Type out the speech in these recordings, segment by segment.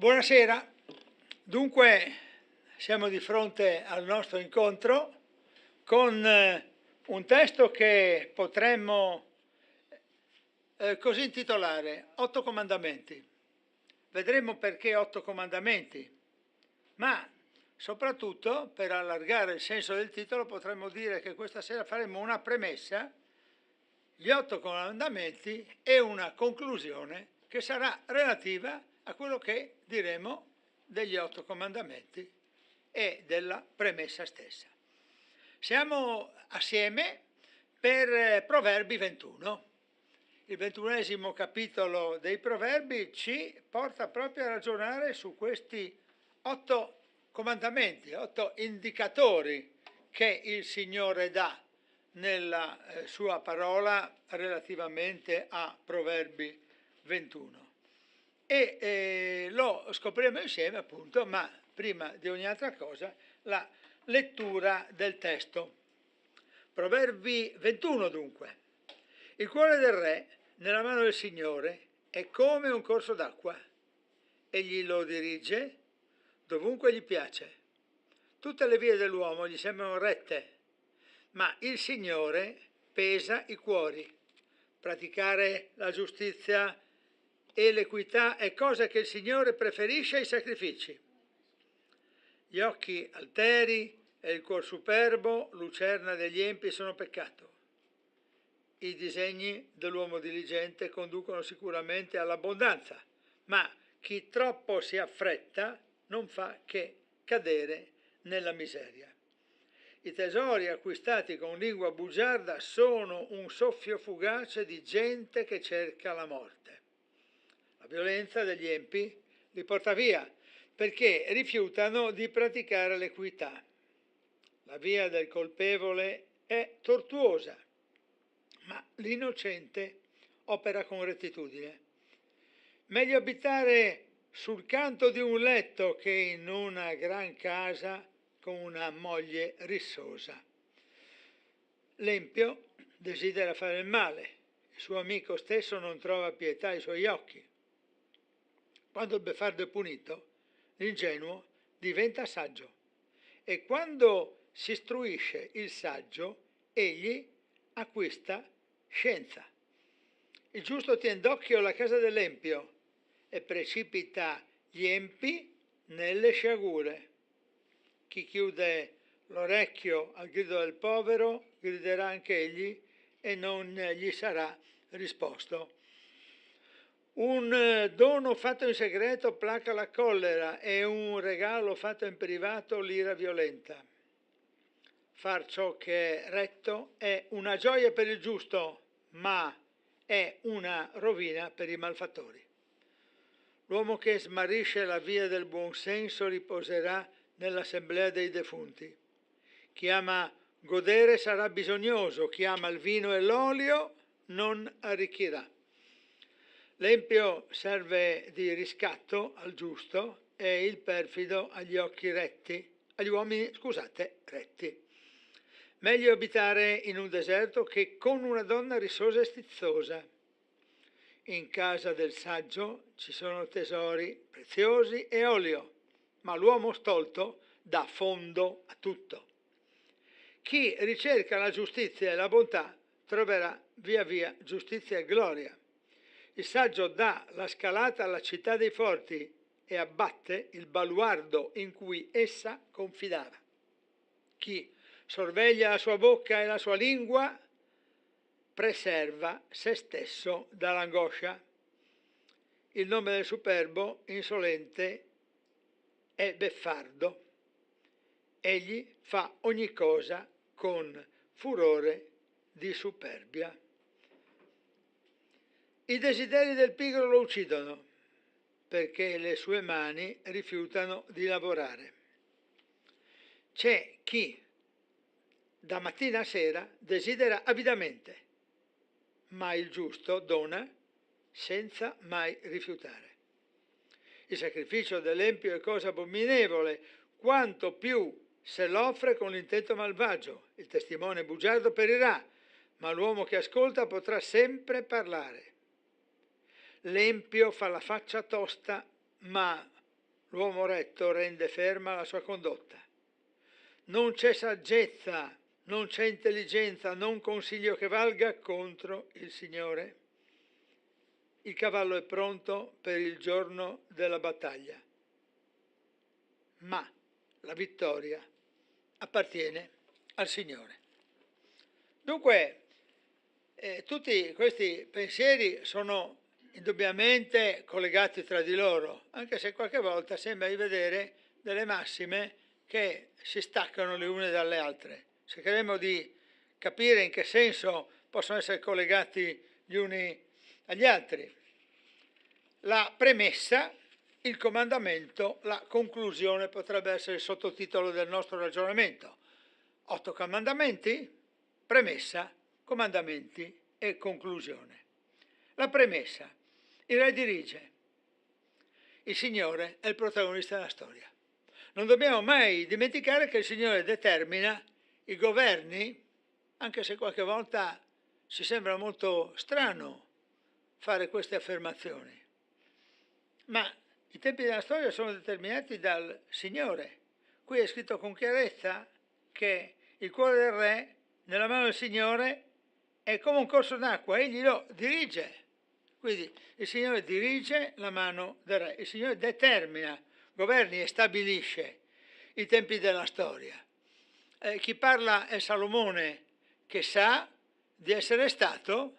Buonasera, dunque siamo di fronte al nostro incontro con un testo che potremmo così intitolare 8 comandamenti. Vedremo perché 8 comandamenti, ma soprattutto per allargare il senso del titolo potremmo dire che questa sera faremo una premessa, gli 8 comandamenti e una conclusione che sarà relativa a quello che diremo degli 8 comandamenti e della premessa stessa. Siamo assieme per Proverbi 21. Il 21esimo capitolo dei Proverbi ci porta proprio a ragionare su questi 8 comandamenti, 8 indicatori che il Signore dà nella sua parola relativamente a Proverbi 21. E lo scopriremo insieme appunto, ma prima di ogni altra cosa la lettura del testo. Proverbi 21 dunque. Il cuore del re nella mano del Signore è come un corso d'acqua. Egli lo dirige dovunque gli piace. Tutte le vie dell'uomo gli sembrano rette, ma il Signore pesa i cuori. Praticare la giustizia e l'equità è cosa che il Signore preferisce ai sacrifici. Gli occhi alteri e il cuor superbo, lucerna degli empi, sono peccato. I disegni dell'uomo diligente conducono sicuramente all'abbondanza, ma chi troppo si affretta non fa che cadere nella miseria. I tesori acquistati con lingua bugiarda sono un soffio fugace di gente che cerca la morte. La violenza degli empi li porta via perché rifiutano di praticare l'equità. La via del colpevole è tortuosa, ma l'innocente opera con rettitudine. Meglio abitare sul canto di un letto che in una gran casa con una moglie rissosa. L'empio desidera fare il male, il suo amico stesso non trova pietà ai suoi occhi. Quando il beffardo è punito, l'ingenuo diventa saggio, e quando si istruisce il saggio, egli acquista scienza. Il giusto tien d'occhio la casa dell'empio e precipita gli empi nelle sciagure. Chi chiude l'orecchio al grido del povero griderà anche egli e non gli sarà risposto. Un dono fatto in segreto placa la collera e un regalo fatto in privato l'ira violenta. Far ciò che è retto è una gioia per il giusto, ma è una rovina per i malfattori. L'uomo che smarrisce la via del buon senso riposerà nell'assemblea dei defunti. Chi ama godere sarà bisognoso, chi ama il vino e l'olio non arricchirà. L'empio serve di riscatto al giusto e il perfido agli uomini retti. Meglio abitare in un deserto che con una donna rissosa e stizzosa. In casa del saggio ci sono tesori preziosi e olio, ma l'uomo stolto dà fondo a tutto. Chi ricerca la giustizia e la bontà troverà via via giustizia e gloria. Il saggio dà la scalata alla città dei forti e abbatte il baluardo in cui essa confidava. Chi sorveglia la sua bocca e la sua lingua preserva se stesso dall'angoscia. Il nome del superbo insolente è beffardo. Egli fa ogni cosa con furore di superbia. I desideri del pigro lo uccidono, perché le sue mani rifiutano di lavorare. C'è chi da mattina a sera desidera avidamente, ma il giusto dona senza mai rifiutare. Il sacrificio dell'empio è cosa abominevole, quanto più se l'offre con l'intento malvagio. Il testimone bugiardo perirà, ma l'uomo che ascolta potrà sempre parlare. L'empio fa la faccia tosta, ma l'uomo retto rende ferma la sua condotta. Non c'è saggezza, non c'è intelligenza, non consiglio che valga contro il Signore. Il cavallo è pronto per il giorno della battaglia, ma la vittoria appartiene al Signore. Dunque, tutti questi pensieri sono indubbiamente collegati tra di loro, anche se qualche volta sembra di vedere delle massime che si staccano le une dalle altre. Cercheremo di capire in che senso possono essere collegati gli uni agli altri. La premessa, il comandamento, la conclusione potrebbe essere il sottotitolo del nostro ragionamento. 8 comandamenti, premessa, comandamenti e conclusione. La premessa, il re dirige, il Signore è il protagonista della storia. Non dobbiamo mai dimenticare che il Signore determina i governi, anche se qualche volta ci sembra molto strano fare queste affermazioni. Ma i tempi della storia sono determinati dal Signore. Qui è scritto con chiarezza che il cuore del re nella mano del Signore è come un corso d'acqua, egli lo dirige. Quindi il Signore dirige la mano del re, il Signore determina, governi e stabilisce i tempi della storia. Chi parla è Salomone, che sa di essere stato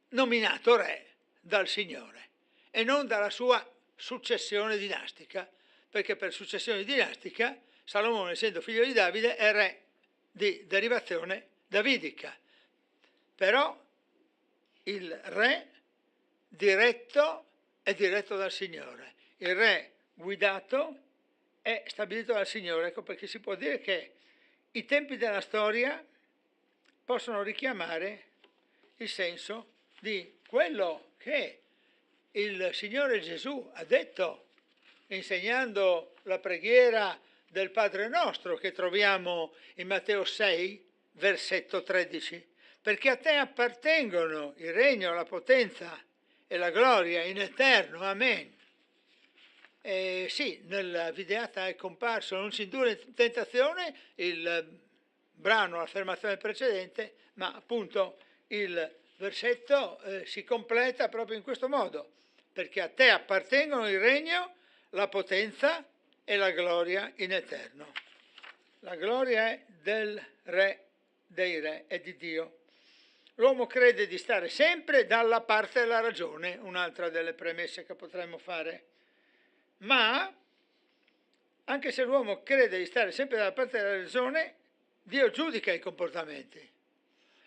nominato re dal Signore e non dalla sua successione dinastica, perché per successione dinastica Salomone, essendo figlio di Davide, è re di derivazione davidica. Però il re è diretto dal Signore, il re guidato è stabilito dal Signore. Ecco perché si può dire che i tempi della storia possono richiamare il senso di quello che il Signore Gesù ha detto insegnando la preghiera del Padre nostro che troviamo in Matteo 6, versetto 13. Perché a te appartengono il regno, la potenza e la gloria in eterno. Amen. Sì, nella videata è comparso non si indurre in tentazione, il brano, l'affermazione precedente, ma appunto il versetto si completa proprio in questo modo, perché a te appartengono il regno, la potenza e la gloria in eterno. La gloria è del Re dei Re, è di Dio. L'uomo crede di stare sempre dalla parte della ragione, un'altra delle premesse che potremmo fare. Ma, anche se l'uomo crede di stare sempre dalla parte della ragione, Dio giudica i comportamenti.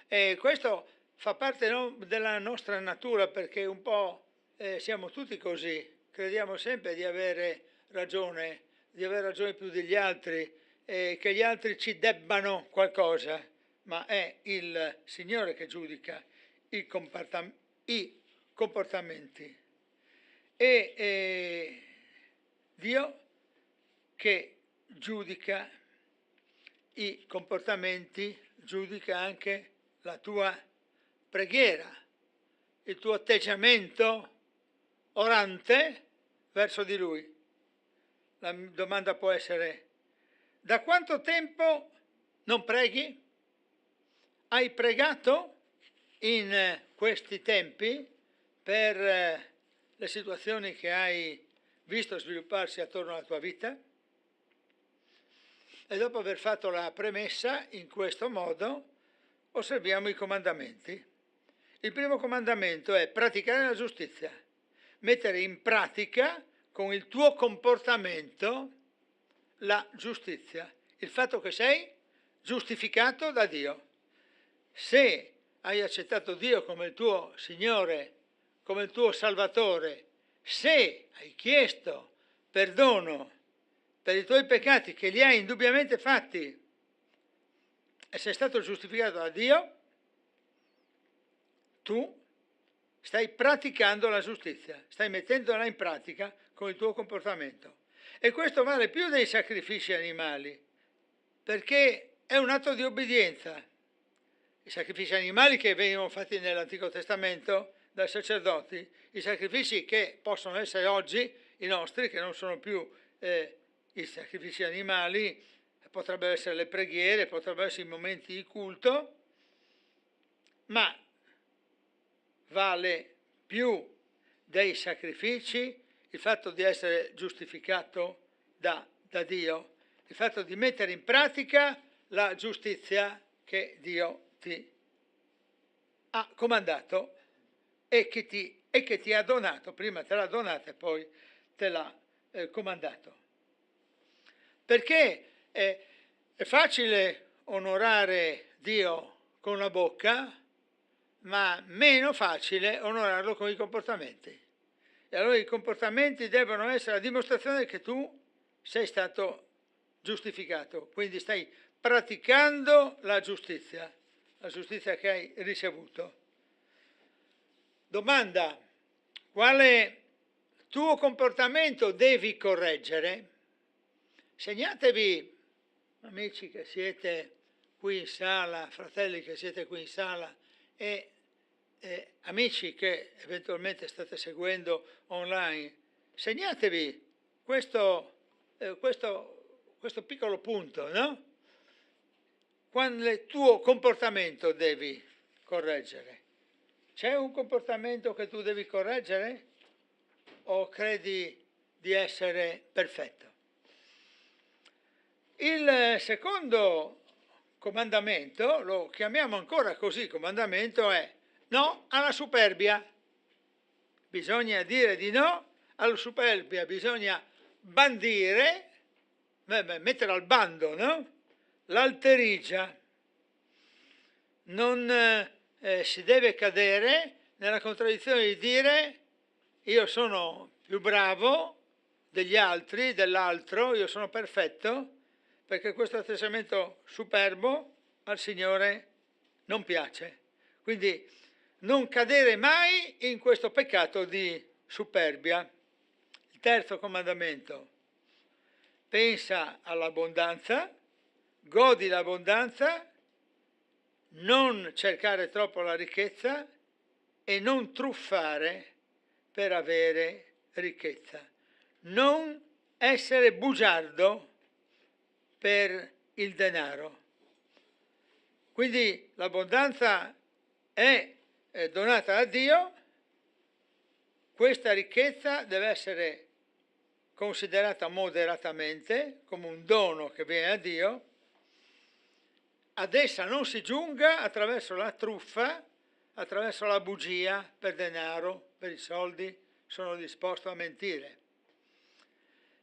E questo fa parte della nostra natura, perché un po' siamo tutti così, crediamo sempre di avere ragione più degli altri, che gli altri ci debbano qualcosa, ma è il Signore che giudica i comportamenti. E Dio che giudica i comportamenti, giudica anche la tua preghiera, il tuo atteggiamento orante verso di Lui. La domanda può essere: da quanto tempo non preghi? Hai pregato in questi tempi per le situazioni che hai visto svilupparsi attorno alla tua vita? E dopo aver fatto la premessa in questo modo, osserviamo i comandamenti. Il primo comandamento è praticare la giustizia, mettere in pratica con il tuo comportamento la giustizia, il fatto che sei giustificato da Dio. Se hai accettato Dio come il tuo Signore, come il tuo Salvatore, se hai chiesto perdono per i tuoi peccati che li hai indubbiamente fatti e sei stato giustificato da Dio, tu stai praticando la giustizia, stai mettendola in pratica con il tuo comportamento. E questo vale più dei sacrifici animali, perché è un atto di obbedienza. I sacrifici animali che venivano fatti nell'Antico Testamento dai sacerdoti, i sacrifici che possono essere oggi i nostri, che non sono più i sacrifici animali, potrebbero essere le preghiere, potrebbero essere i momenti di culto, ma vale più dei sacrifici il fatto di essere giustificato da Dio, il fatto di mettere in pratica la giustizia che Dio ti ha comandato e che ti ha donato. Prima te l'ha donata e poi te l'ha comandato. Perché è facile onorare Dio con la bocca, ma meno facile onorarlo con i comportamenti. E allora i comportamenti devono essere la dimostrazione che tu sei stato giustificato, quindi stai praticando la giustizia che hai ricevuto. Domanda: quale tuo comportamento devi correggere? Segnatevi, amici che siete qui in sala, fratelli che siete qui in sala e amici che eventualmente state seguendo online, segnatevi questo piccolo punto, no? Quale tuo comportamento devi correggere? C'è un comportamento che tu devi correggere o credi di essere perfetto? Il secondo comandamento, lo chiamiamo ancora così, comandamento, è no alla superbia. Bisogna dire di no alla superbia, bisogna bandire, mettere al bando, no? L'alterigia. Non si deve cadere nella contraddizione di dire io sono più bravo degli altri, dell'altro, io sono perfetto, perché questo atteggiamento superbo al Signore non piace. Quindi non cadere mai in questo peccato di superbia. Il terzo comandamento: pensa all'abbondanza, godi l'abbondanza, non cercare troppo la ricchezza e non truffare per avere ricchezza. Non essere bugiardo per il denaro. Quindi l'abbondanza è donata da Dio, questa ricchezza deve essere considerata moderatamente come un dono che viene da Dio, ad essa non si giunga attraverso la truffa, attraverso la bugia per denaro, per i soldi, sono disposto a mentire.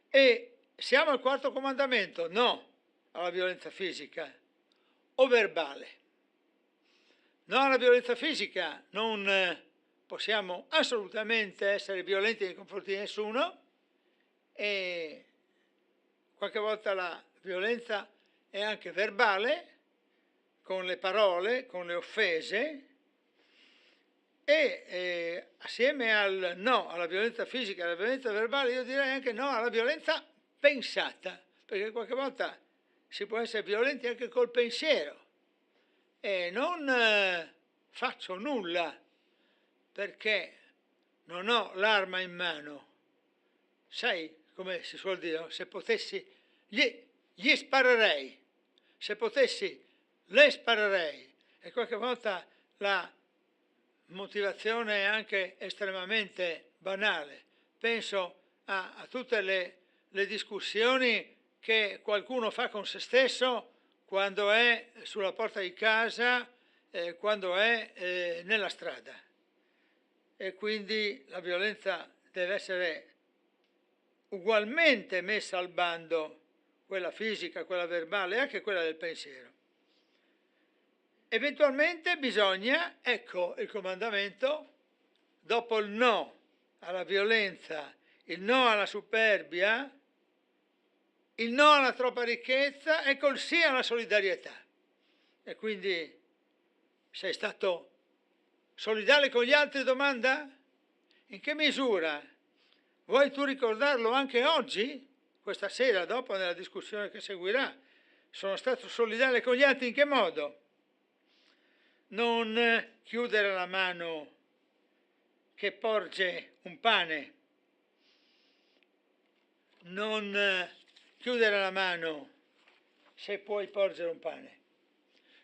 E siamo al quarto comandamento: no alla violenza fisica o verbale. No alla violenza fisica, non possiamo assolutamente essere violenti nei confronti di nessuno, e qualche volta la violenza è anche verbale, con le parole, con le offese, e assieme al no alla violenza fisica e alla violenza verbale io direi anche no alla violenza pensata, perché qualche volta si può essere violenti anche col pensiero e non faccio nulla perché non ho l'arma in mano. Sai come si suol dire? Se potessi gli sparerei, se potessi le sparerei. E qualche volta la motivazione è anche estremamente banale. Penso a tutte le discussioni che qualcuno fa con se stesso quando è sulla porta di casa, quando è nella strada. E quindi la violenza deve essere ugualmente messa al bando, quella fisica, quella verbale e anche quella del pensiero. Eventualmente bisogna, ecco il comandamento, dopo il no alla violenza, il no alla superbia, il no alla troppa ricchezza, ecco il sì alla solidarietà. E quindi sei stato solidale con gli altri, domanda? In che misura? Vuoi tu ricordarlo anche oggi? Questa sera, dopo, nella discussione che seguirà, sono stato solidale con gli altri in che modo? Non chiudere la mano che porge un pane non chiudere la mano se puoi porgere un pane,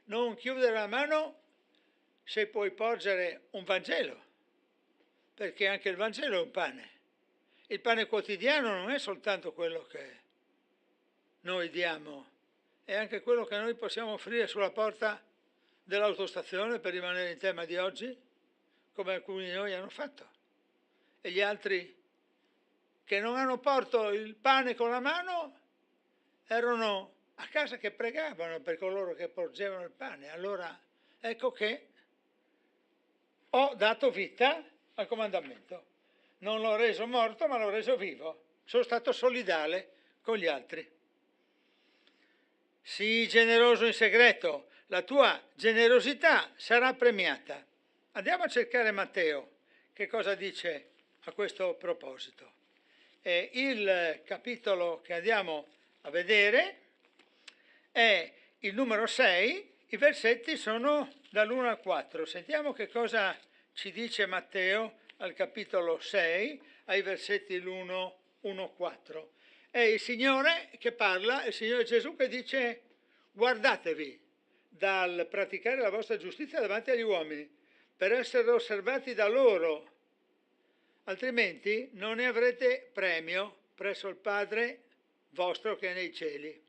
non chiudere la mano se puoi porgere un Vangelo, perché anche il Vangelo è un pane. Il pane quotidiano non è soltanto quello che noi diamo, è anche quello che noi possiamo offrire sulla porta dell'autostazione, per rimanere in tema di oggi, come alcuni di noi hanno fatto. E gli altri che non hanno portato il pane con la mano erano a casa che pregavano per coloro che porgevano il pane. Allora ecco che ho dato vita al comandamento. Non l'ho reso morto, ma l'ho reso vivo. Sono stato solidale con gli altri. Sii generoso in segreto, la tua generosità sarà premiata. Andiamo a cercare Matteo, che cosa dice a questo proposito. Il capitolo che andiamo a vedere è il numero 6, i versetti sono dall'1 al 4. Sentiamo che cosa ci dice Matteo al capitolo 6, ai versetti l'1, 1-4. È il Signore che parla, il Signore Gesù che dice: guardatevi dal praticare la vostra giustizia davanti agli uomini, per essere osservati da loro, altrimenti non ne avrete premio presso il Padre vostro che è nei cieli.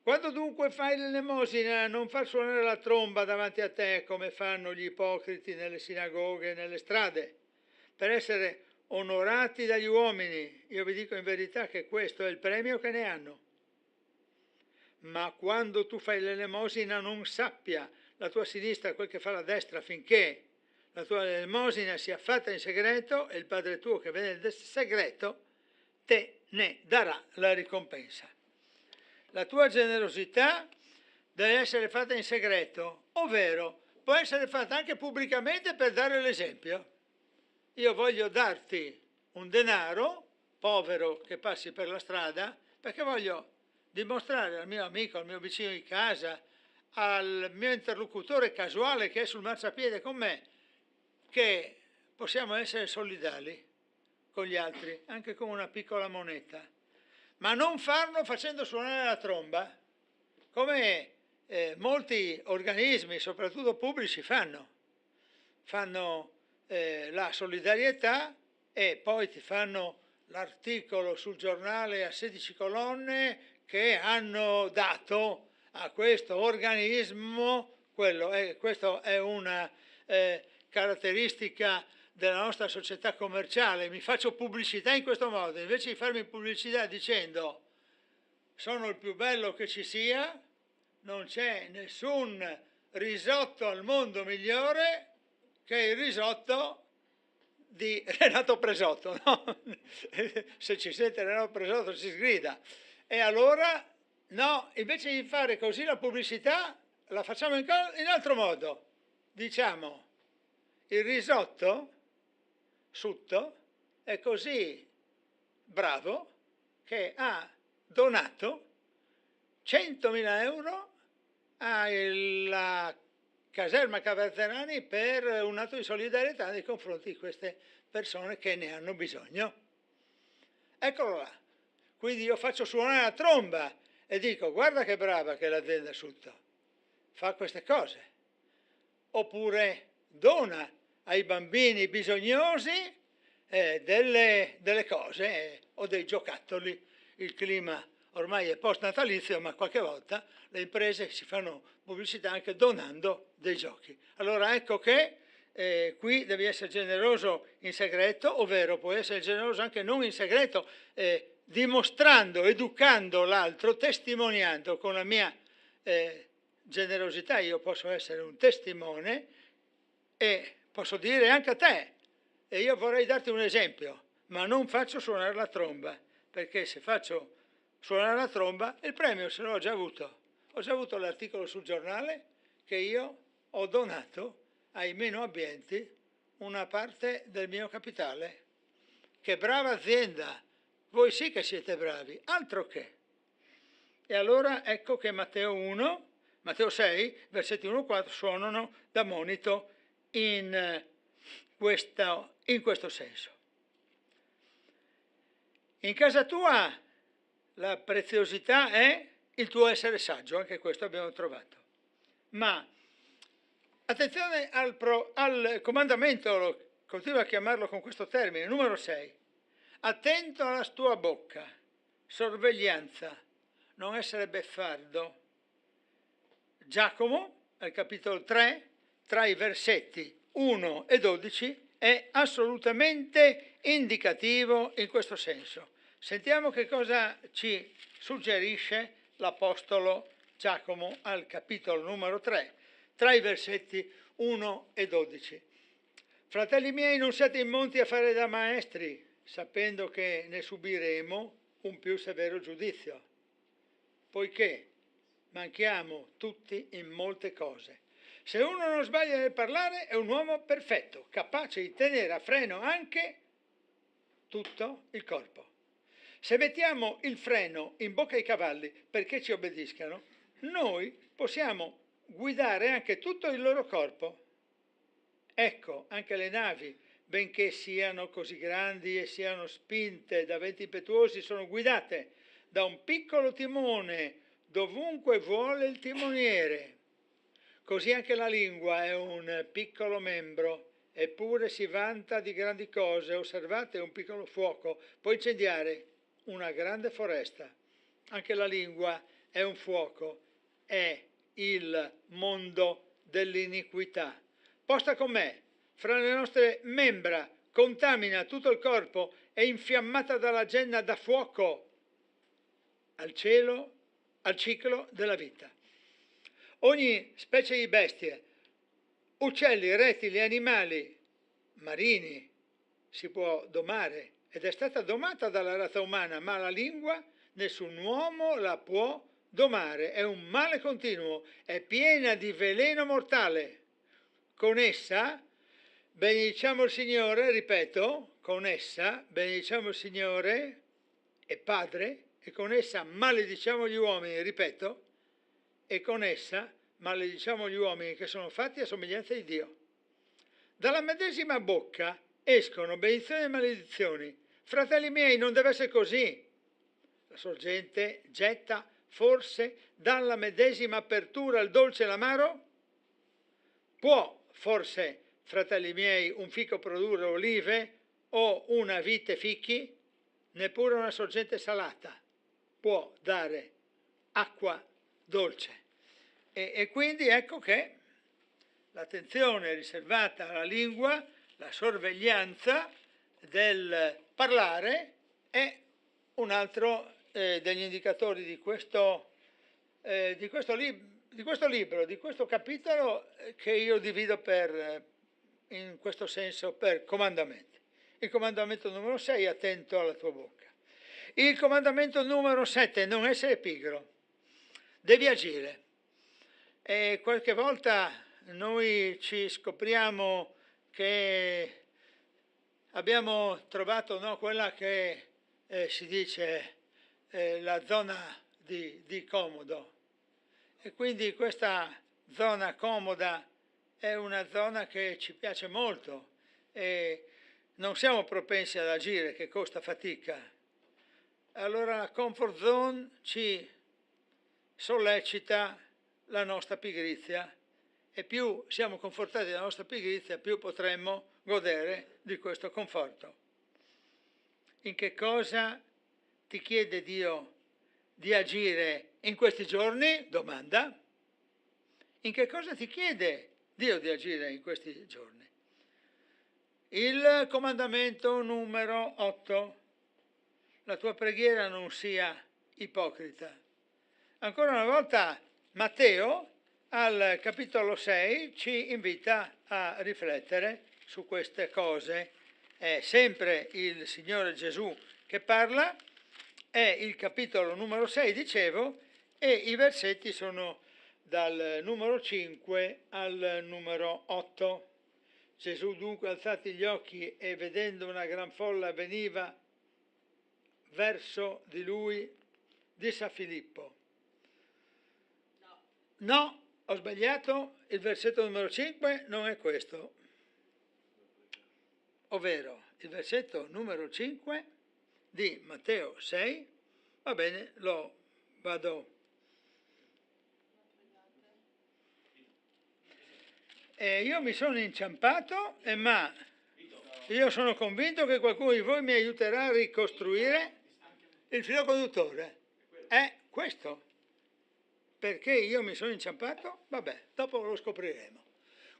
Quando dunque fai l'elemosina, non far suonare la tromba davanti a te come fanno gli ipocriti nelle sinagoghe e nelle strade, per essere onorati dagli uomini. Io vi dico in verità che questo è il premio che ne hanno. Ma quando tu fai l'elemosina, non sappia la tua sinistra quel che fa la destra, finché la tua elemosina sia fatta in segreto e il Padre tuo che vede nel segreto te ne darà la ricompensa. La tua generosità deve essere fatta in segreto, ovvero può essere fatta anche pubblicamente per dare l'esempio. Io voglio darti un denaro, povero che passi per la strada, perché voglio dimostrare al mio amico, al mio vicino di casa, al mio interlocutore casuale che è sul marciapiede con me, che possiamo essere solidali con gli altri, anche con una piccola moneta. Ma non farlo facendo suonare la tromba, come molti organismi, soprattutto pubblici, fanno la solidarietà e poi ti fanno l'articolo sul giornale a 16 colonne che hanno dato a questo organismo quello. Questa è una caratteristica della nostra società commerciale. Mi faccio pubblicità in questo modo, invece di farmi pubblicità dicendo sono il più bello che ci sia, non c'è nessun risotto al mondo migliore che il risotto di Renato Presotto, no? Se ci sente Renato Presotto si sgrida. E allora, no, invece di fare così la pubblicità, la facciamo in altro modo. Diciamo, il risotto Sutto è così bravo che ha donato 100.000 euro alla caserma Caverzerani per un atto di solidarietà nei confronti di queste persone che ne hanno bisogno. Eccolo là. Quindi io faccio suonare la tromba e dico: guarda che brava che è l'azienda Sutto, fa queste cose. Oppure dona ai bambini bisognosi delle cose o dei giocattoli. Il clima ormai è post natalizio, ma qualche volta le imprese si fanno pubblicità anche donando dei giochi. Allora ecco che qui devi essere generoso in segreto, ovvero puoi essere generoso anche non in segreto, dimostrando, educando l'altro, testimoniando con la mia generosità. Io posso essere un testimone e posso dire anche a te, e io vorrei darti un esempio, ma non faccio suonare la tromba, perché se faccio suonare la tromba il premio se l'ho già avuto. Ho già avuto l'articolo sul giornale che io ho donato ai meno abbienti una parte del mio capitale. Che brava azienda! Voi sì che siete bravi, altro che. E allora ecco che Matteo 6, versetti 1-4 suonano da monito in in questo senso. In casa tua la preziosità è il tuo essere saggio, anche questo abbiamo trovato. Ma attenzione al comandamento, continuo a chiamarlo con questo termine, numero 6. Attento alla tua bocca, sorveglianza, non essere beffardo. Giacomo, al capitolo 3, tra i versetti 1 e 12, è assolutamente indicativo in questo senso. Sentiamo che cosa ci suggerisce l'Apostolo Giacomo al capitolo numero 3, tra i versetti 1 e 12. Fratelli miei, non siate immonti a fare da maestri, sapendo che ne subiremo un più severo giudizio, poiché manchiamo tutti in molte cose. Se uno non sbaglia nel parlare è un uomo perfetto, capace di tenere a freno anche tutto il corpo. Se mettiamo il freno in bocca ai cavalli perché ci obbediscano, noi possiamo guidare anche tutto il loro corpo. Ecco, anche le navi, benché siano così grandi e siano spinte da venti impetuosi, sono guidate da un piccolo timone dovunque vuole il timoniere. Così anche la lingua è un piccolo membro, eppure si vanta di grandi cose. Osservate un piccolo fuoco, può incendiare una grande foresta. Anche la lingua è un fuoco, è il mondo dell'iniquità. Posta con me, fra le nostre membra, contamina tutto il corpo, è infiammata dalla genna da fuoco al cielo, al ciclo della vita. Ogni specie di bestie, uccelli, rettili, animali marini si può domare ed è stata domata dalla razza umana, ma la lingua nessun uomo la può domare, è un male continuo, è piena di veleno mortale. Con essa benediciamo il Signore, ripeto, con essa benediciamo il Signore e Padre, e con essa malediciamo gli uomini, ripeto, e con essa malediciamo gli uomini che sono fatti a somiglianza di Dio. Dalla medesima bocca escono benedizioni e maledizioni. Fratelli miei, non deve essere così. La sorgente getta forse dalla medesima apertura il dolce e l'amaro? Può forse, fratelli miei, un fico produrre olive o una vite fichi? Neppure una sorgente salata può dare acqua dolce. E quindi ecco che l'attenzione riservata alla lingua, la sorveglianza del parlare è un altro degli indicatori di questo libro, di questo capitolo che io divido in questo senso per comandamenti. Il comandamento numero 6, attento alla tua bocca. Il comandamento numero 7, non essere pigro. Devi agire. E qualche volta noi ci scopriamo che abbiamo trovato quella che si dice la zona di comodo, e quindi questa zona comoda è una zona che ci piace molto e non siamo propensi ad agire, che costa fatica. Allora la comfort zone ci sollecita la nostra pigrizia, e più siamo confortati dalla nostra pigrizia, più potremmo godere di questo conforto. In che cosa ti chiede Dio di agire in questi giorni? Domanda. In che cosa ti chiede Dio di agire in questi giorni? Il comandamento numero 8. La tua preghiera non sia ipocrita. Ancora una volta Matteo al capitolo 6 ci invita a riflettere su queste cose. È sempre il Signore Gesù che parla, è il capitolo numero 6, dicevo, e i versetti sono dal numero 5 al numero 8. Gesù dunque, alzati gli occhi e vedendo una gran folla veniva verso di lui, disse a Filippo: No, ho sbagliato, il versetto numero 5 non è questo. ovvero il versetto numero 5 di Matteo 6, va bene, lo vado. Io mi sono inciampato, ma io sono convinto che qualcuno di voi mi aiuterà a ricostruire il filo conduttore. È questo. Perché io mi sono inciampato? Vabbè, dopo lo scopriremo.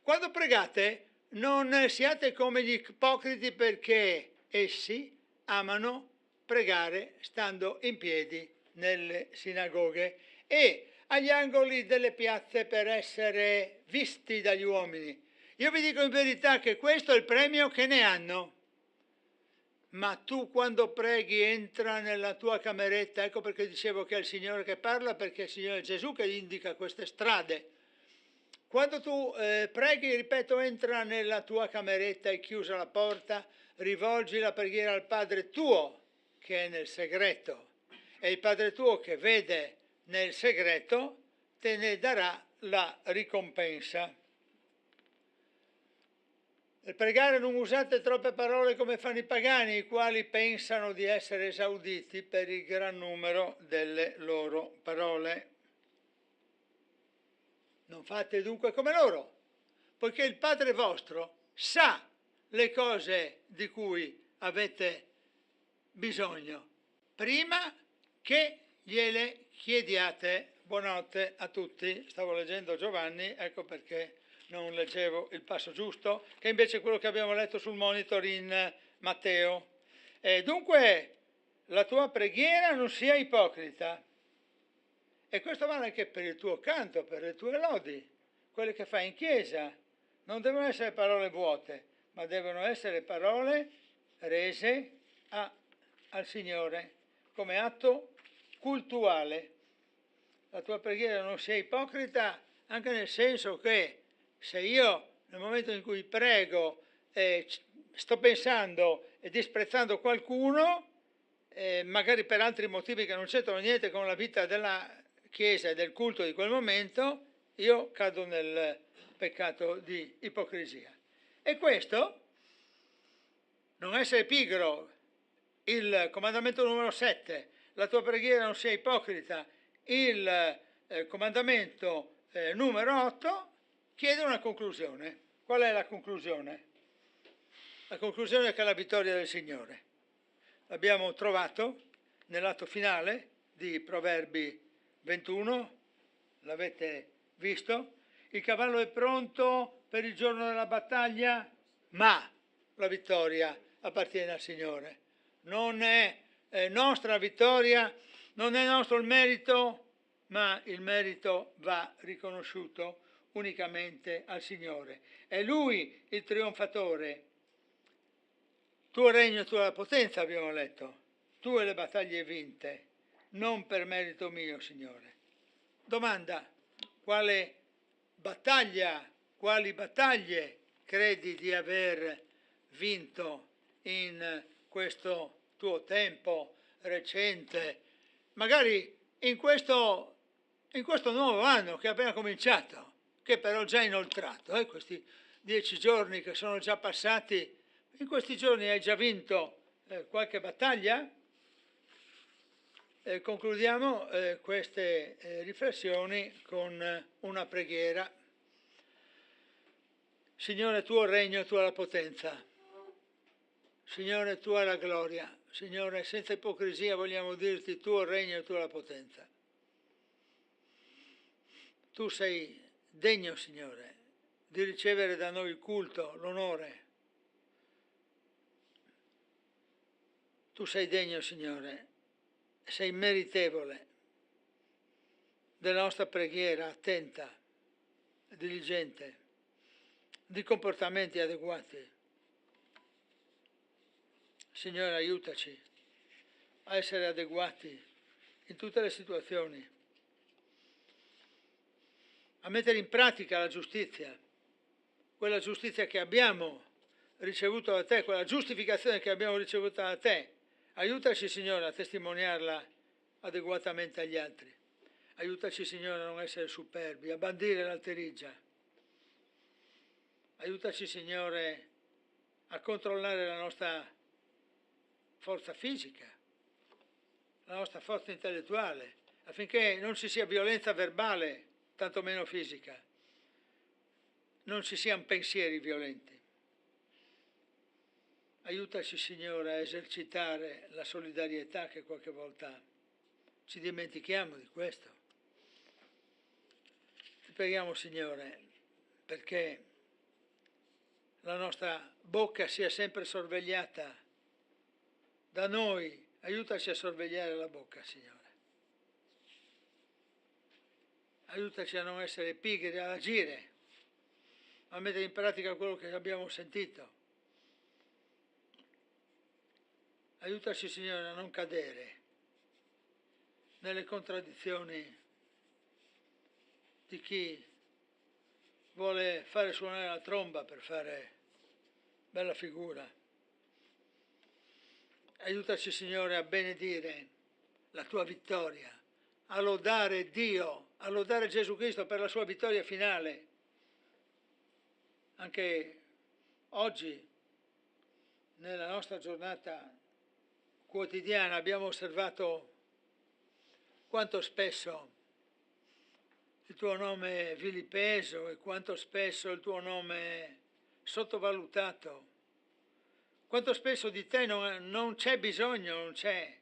Quando pregate, non siate come gli ipocriti, perché essi amano pregare stando in piedi nelle sinagoghe e agli angoli delle piazze per essere visti dagli uomini. Io vi dico in verità che questo è il premio che ne hanno. Ma tu quando preghi entra nella tua cameretta, ecco perché dicevo che è il Signore che parla, perché è il Signore Gesù che indica queste strade. Quando tu preghi, ripeto, entra nella tua cameretta e chiusa la porta, rivolgi la preghiera al Padre tuo che è nel segreto, e il Padre tuo che vede nel segreto te ne darà la ricompensa. Nel pregare non usate troppe parole come fanno i pagani, i quali pensano di essere esauditi per il gran numero delle loro parole. Non fate dunque come loro, poiché il Padre vostro sa le cose di cui avete bisogno, prima che gliele chiediate. Buonanotte a tutti. Stavo leggendo Giovanni, ecco perché non leggevo il passo giusto, che invece è quello che abbiamo letto sul monitor in Matteo. Dunque, la tua preghiera non sia ipocrita. E questo vale anche per il tuo canto, per le tue lodi, quelle che fai in chiesa. Non devono essere parole vuote, ma devono essere parole rese al Signore come atto cultuale. La tua preghiera non sia ipocrita, anche nel senso che se io nel momento in cui prego sto pensando e disprezzando qualcuno, magari per altri motivi che non c'entrano niente con la vita della Chiesa e del culto di quel momento, io cado nel peccato di ipocrisia. E questo, non essere pigro, il comandamento numero 7, la tua preghiera non sia ipocrita, il comandamento numero 8, chiede una conclusione. Qual è la conclusione? La conclusione è che è la vittoria del Signore. L'abbiamo trovato nell'atto finale di Proverbi 21, l'avete visto? Il cavallo è pronto per il giorno della battaglia, ma la vittoria appartiene al Signore. Non è nostra vittoria, non è nostro il merito, ma il merito va riconosciuto unicamente al Signore. È Lui il trionfatore. Tuo regno e tua potenza, abbiamo letto, tue le battaglie vinte, non per merito mio, Signore. Domanda: quali battaglie credi di aver vinto in questo tuo tempo recente, magari in questo nuovo anno che è appena cominciato, che però già inoltrato, questi 10 giorni che sono già passati, in questi giorni hai già vinto qualche battaglia? Concludiamo queste riflessioni con una preghiera. Signore, tuo regno, tua la potenza. Signore, tua la gloria. Signore, senza ipocrisia vogliamo dirti tuo regno e tua la potenza. Tu sei degno, Signore, di ricevere da noi il culto, l'onore. Tu sei degno, Signore, sei meritevole della nostra preghiera attenta, diligente, di comportamenti adeguati. Signore, aiutaci a essere adeguati in tutte le situazioni, a mettere in pratica la giustizia, quella giustizia che abbiamo ricevuto da Te, quella giustificazione che abbiamo ricevuto da Te. Aiutaci, Signore, a testimoniarla adeguatamente agli altri. Aiutaci, Signore, a non essere superbi, a bandire l'alterigia. Aiutaci, Signore, a controllare la nostra forza fisica, la nostra forza intellettuale, affinché non ci sia violenza verbale, tantomeno fisica, non ci siano pensieri violenti. Aiutaci, Signore, a esercitare la solidarietà, che qualche volta ci dimentichiamo di questo. Ti preghiamo, Signore, perché la nostra bocca sia sempre sorvegliata da noi. Aiutaci a sorvegliare la bocca, Signore. Aiutaci a non essere pigri, ad agire, a mettere in pratica quello che abbiamo sentito. Aiutaci, Signore, a non cadere nelle contraddizioni di chi vuole fare suonare la tromba per fare bella figura. Aiutaci, Signore, a benedire la tua vittoria, a lodare Dio, a lodare Gesù Cristo per la sua vittoria finale. Anche oggi, nella nostra giornata quotidiana, abbiamo osservato quanto spesso il tuo nome è vilipeso e quanto spesso il tuo nome è sottovalutato, quanto spesso di te non c'è bisogno, non c'è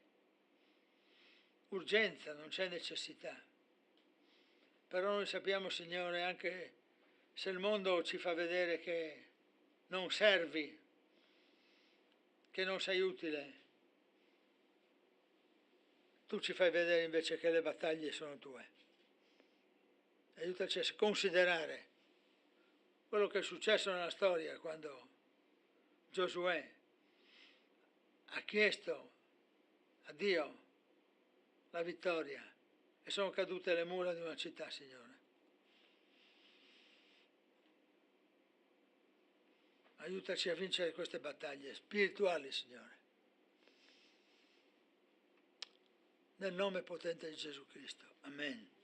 urgenza, non c'è necessità. Però noi sappiamo, Signore, anche se il mondo ci fa vedere che non servi, che non sei utile, tu ci fai vedere invece che le battaglie sono tue. Aiutaci a considerare quello che è successo nella storia quando Giosuè ha chiesto a Dio la vittoria e sono cadute le mura di una città, Signore. Aiutaci a vincere queste battaglie spirituali, Signore. Nel nome potente di Gesù Cristo. Amen.